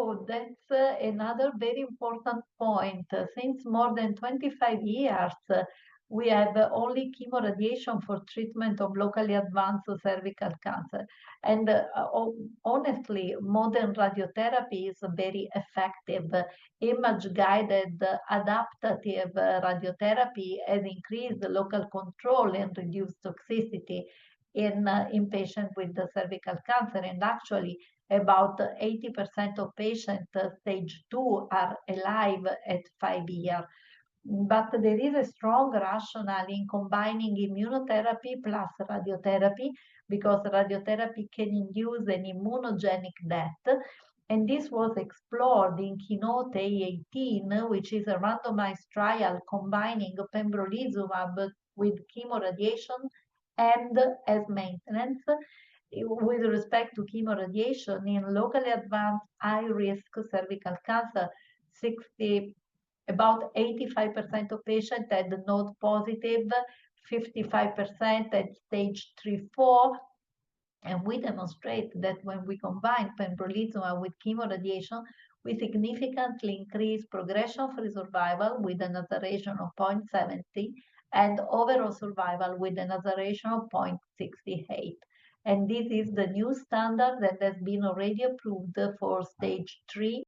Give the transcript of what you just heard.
So that's another very important point. Since more than 25 years, we have only chemoradiation for treatment of locally advanced cervical cancer. And honestly, modern radiotherapy is very effective. Image-guided adaptive radiotherapy has increased local control and reduced toxicity in patients with the cervical cancer. And actually, about 80% of patients stage 2 are alive at 5 years. But there is a strong rationale in combining immunotherapy plus radiotherapy because radiotherapy can induce an immunogenic death. And this was explored in Keynote A18, which is a randomized trial combining pembrolizumab with chemoradiation and as maintenance with respect to chemoradiation in locally advanced high-risk cervical cancer. About 85% of patients had node positive, 55% at stage 3-4, and we demonstrate that when we combine pembrolizumab with chemoradiation, we significantly increase progression-free survival with an hazard ratio of 0.70 and overall survival with an hazard ratio of 0.68. And this is the new standard that has been already approved for stage 3